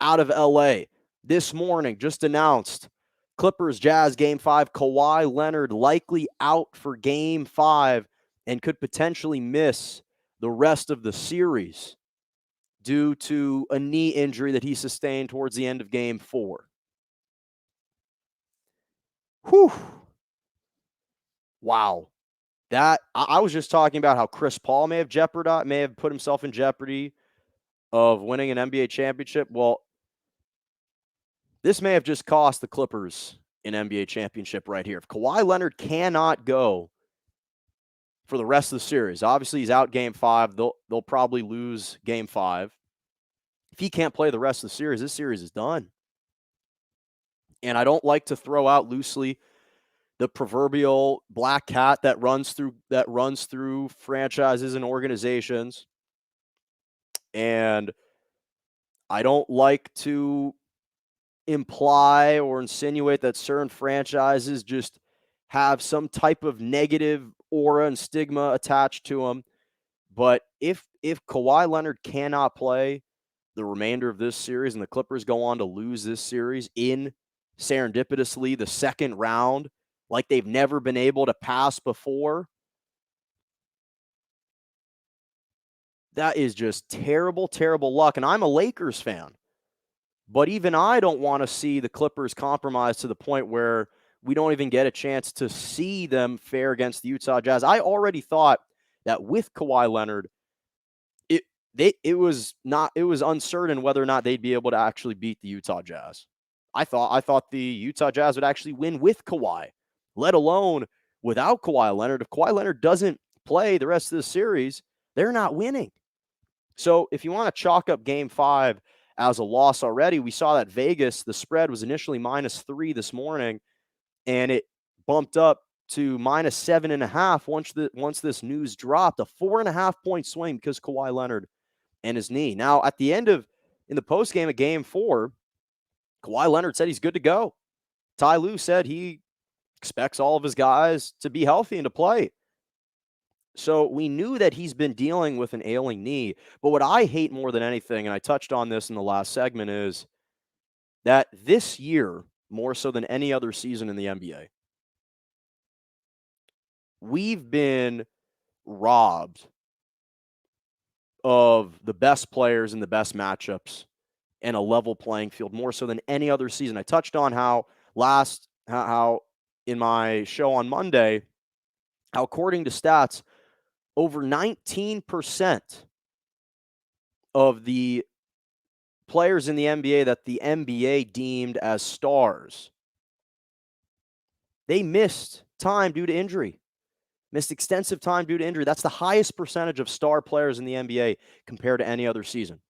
out of LA this morning just announced Clippers Jazz game 5, Kawhi Leonard likely out for game 5 and could potentially miss the rest of the series due to a knee injury that he sustained towards the end of game 4. Whew. Wow. That I was just talking about how Chris Paul may have put himself in jeopardy of winning an NBA championship. Well, this may have just cost the Clippers an NBA championship right here. If Kawhi Leonard cannot go for the rest of the series, obviously he's out game 5. They'll probably lose game 5. If he can't play the rest of the series, this series is done. And I don't like to throw out loosely the proverbial black cat that runs through franchises and organizations. And I don't like to imply or insinuate that certain franchises just have some type of negative aura and stigma attached to them. But if Kawhi Leonard cannot play the remainder of this series and the Clippers go on to lose this series in serendipitously the second round, like they've never been able to pass before, that is just terrible, terrible luck. And I'm a Lakers fan. But even I don't want to see the Clippers compromised to the point where we don't even get a chance to see them fare against the Utah Jazz. I already thought that with Kawhi Leonard, it was uncertain whether or not they'd be able to actually beat the Utah Jazz. I thought the Utah Jazz would actually win with Kawhi, let alone without Kawhi Leonard. If Kawhi Leonard doesn't play the rest of the series, they're not winning. So if you want to chalk up game 5 as a loss already, we saw that Vegas, the spread was initially -3 this morning, and it bumped up to -7.5 once this news dropped. A 4.5-point swing because Kawhi Leonard and his knee. Now, in the postgame of game 4, Kawhi Leonard said he's good to go. Ty Lue said he expects all of his guys to be healthy and to play. So we knew that he's been dealing with an ailing knee. But what I hate more than anything, and I touched on this in the last segment, is that this year, more so than any other season in the NBA, we've been robbed of the best players and the best matchups and a level playing field more so than any other season. I touched on how in my show on Monday, how according to stats, over 19% of the players in the NBA that the NBA deemed as stars, they missed time due to injury. Missed extensive time due to injury. That's the highest percentage of star players in the NBA compared to any other season.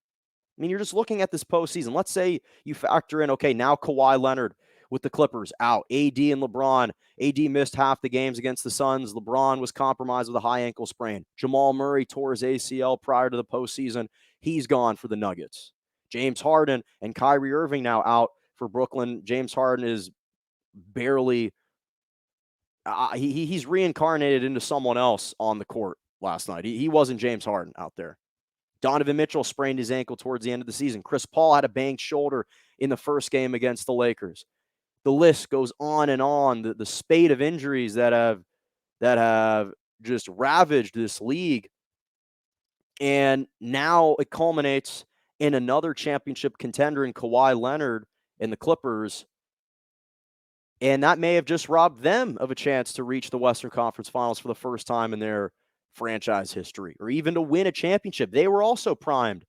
I mean, you're just looking at this postseason. Let's say you factor in, okay, now Kawhi Leonard with the Clippers out. AD and LeBron. AD missed half the games against the Suns. LeBron was compromised with a high ankle sprain. Jamal Murray tore his ACL prior to the postseason. He's gone for the Nuggets. James Harden and Kyrie Irving now out for Brooklyn. James Harden is barely he's reincarnated into someone else on the court last night. He wasn't James Harden out there. Donovan Mitchell sprained his ankle towards the end of the season. Chris Paul had a banged shoulder in the first game against the Lakers. The list goes on and on. The spate of injuries that have just ravaged this league. And now it culminates in another championship contender in Kawhi Leonard and the Clippers. And that may have just robbed them of a chance to reach the Western Conference Finals for the first time in their franchise history, or even to win a championship. They were also primed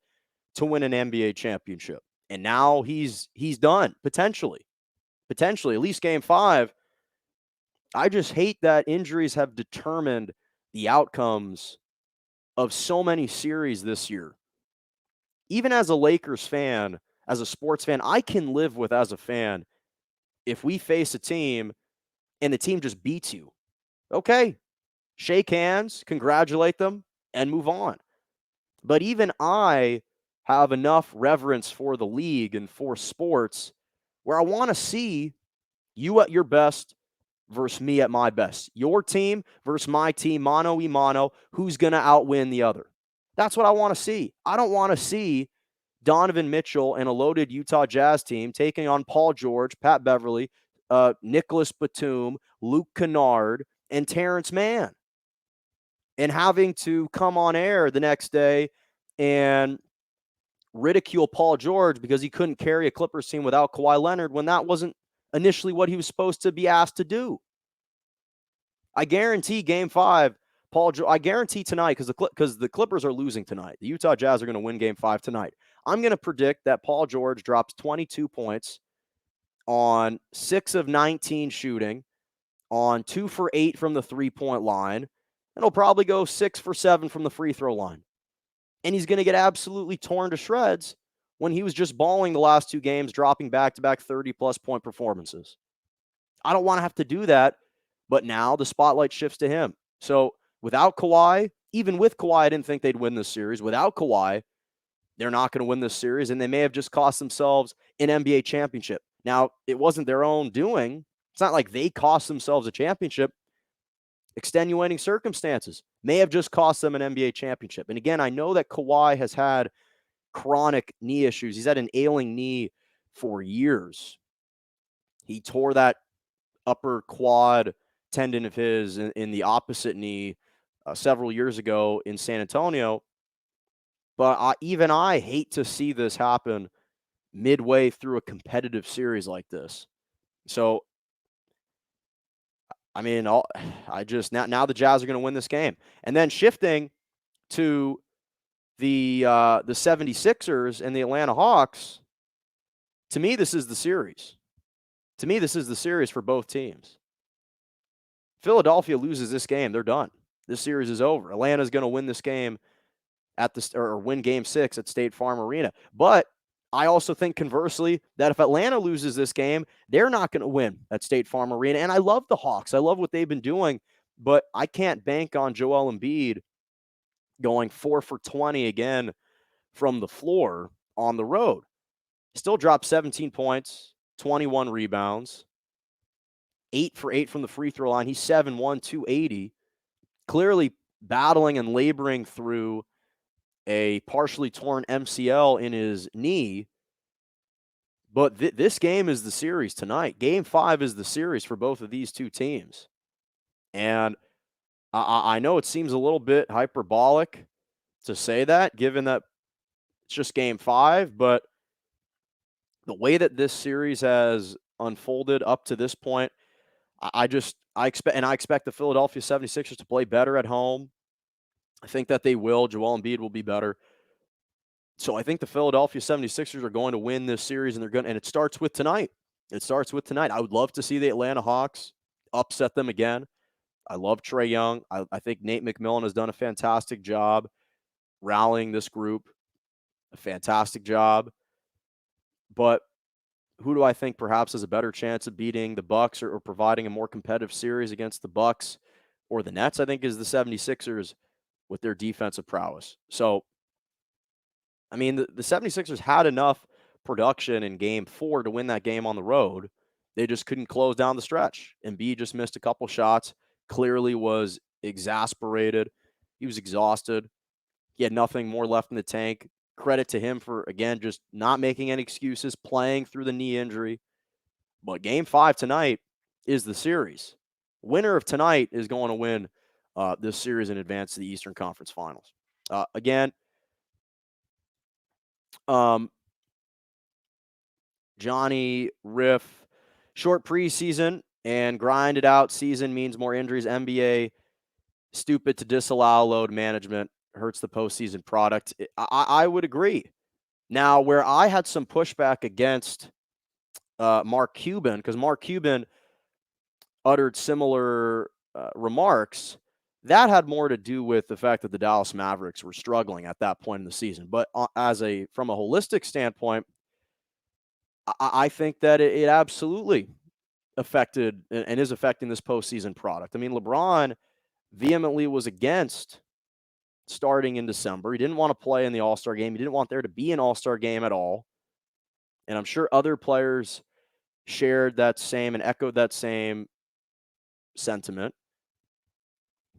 to win an NBA championship. And now he's done, potentially, at least game 5. I just hate that injuries have determined the outcomes of so many series this year. Even as a Lakers fan, as a sports fan, I can live with, as a fan, if we face a team and the team just beats you. Okay, shake hands, congratulate them, and move on. But even I have enough reverence for the league and for sports where I want to see you at your best versus me at my best. Your team versus my team, mano a mano, who's going to outwin the other. That's what I want to see. I don't want to see Donovan Mitchell and a loaded Utah Jazz team taking on Paul George, Pat Beverly, Nicholas Batum, Luke Kennard, and Terrence Mann, and having to come on air the next day and ridicule Paul George because he couldn't carry a Clippers team without Kawhi Leonard when that wasn't initially what he was supposed to be asked to do. I guarantee Game 5, I guarantee tonight, because the Clippers are losing tonight. The Utah Jazz are going to win Game 5 tonight. I'm going to predict that Paul George drops 22 points on 6 of 19 shooting, on 2 for 8 from the three-point line, and he'll probably go 6 for 7 from the free throw line. And he's going to get absolutely torn to shreds when he was just balling the last 2 games, dropping back-to-back 30-plus point performances. I don't want to have to do that, but now the spotlight shifts to him. So without Kawhi, even with Kawhi, I didn't think they'd win this series. Without Kawhi, they're not going to win this series, and they may have just cost themselves an NBA championship. Now, it wasn't their own doing. It's not like they cost themselves a championship. Extenuating circumstances may have just cost them an NBA championship. And again, I know that Kawhi has had chronic knee issues. He's had an ailing knee for years. He tore that upper quad tendon of his in the opposite knee several years ago in San Antonio. But even I hate to see this happen midway through a competitive series like this. So, I mean, now the Jazz are going to win this game. And then shifting to the 76ers and the Atlanta Hawks, to me, this is the series. To me, this is the series for both teams. Philadelphia loses this game, they're done. This series is over. Atlanta's going to win this game or win Game 6 at State Farm Arena. But I also think conversely that if Atlanta loses this game, they're not going to win at State Farm Arena. And I love the Hawks. I love what they've been doing, but I can't bank on Joel Embiid going 4 for 20 again from the floor on the road. Still dropped 17 points, 21 rebounds, 8 for 8 from the free throw line. He's 7'1", 280. Clearly battling and laboring through a partially torn MCL in his knee. But this game is the series tonight. Game 5 is the series for both of these two teams. And I know it seems a little bit hyperbolic to say that, given that it's just Game 5, but the way that this series has unfolded up to this point, I expect the Philadelphia 76ers to play better at home. I think that they will. Joel Embiid will be better. So I think the Philadelphia 76ers are going to win this series, and it starts with tonight. It starts with tonight. I would love to see the Atlanta Hawks upset them again. I love Trae Young. I think Nate McMillan has done a fantastic job rallying this group. A fantastic job. But who do I think perhaps has a better chance of beating the Bucks or providing a more competitive series against the Bucks or the Nets? I think is the 76ers with their defensive prowess. So, I mean, the 76ers had enough production in Game 4 to win that game on the road. They just couldn't close down the stretch. Embiid just missed a couple shots, clearly was exasperated. He was exhausted. He had nothing more left in the tank. Credit to him for, again, just not making any excuses, playing through the knee injury. But Game 5 tonight is the series. Winner of tonight is going to win this series in advance to the Eastern Conference Finals. Again, Johnny Riff, short preseason and grinded out season means more injuries. NBA, stupid to disallow load management, hurts the postseason product. I would agree. Now, where I had some pushback against Mark Cuban, because Mark Cuban uttered similar remarks, that had more to do with the fact that the Dallas Mavericks were struggling at that point in the season. But from a holistic standpoint, I think that it absolutely affected and is affecting this postseason product. I mean, LeBron vehemently was against starting in December. He didn't want to play in the All-Star game. He didn't want there to be an All-Star game at all. And I'm sure other players shared that same and echoed that same sentiment.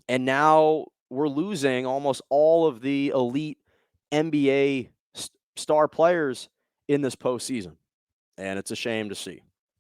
And now we're losing almost all of the elite NBA star players in this postseason. And it's a shame to see.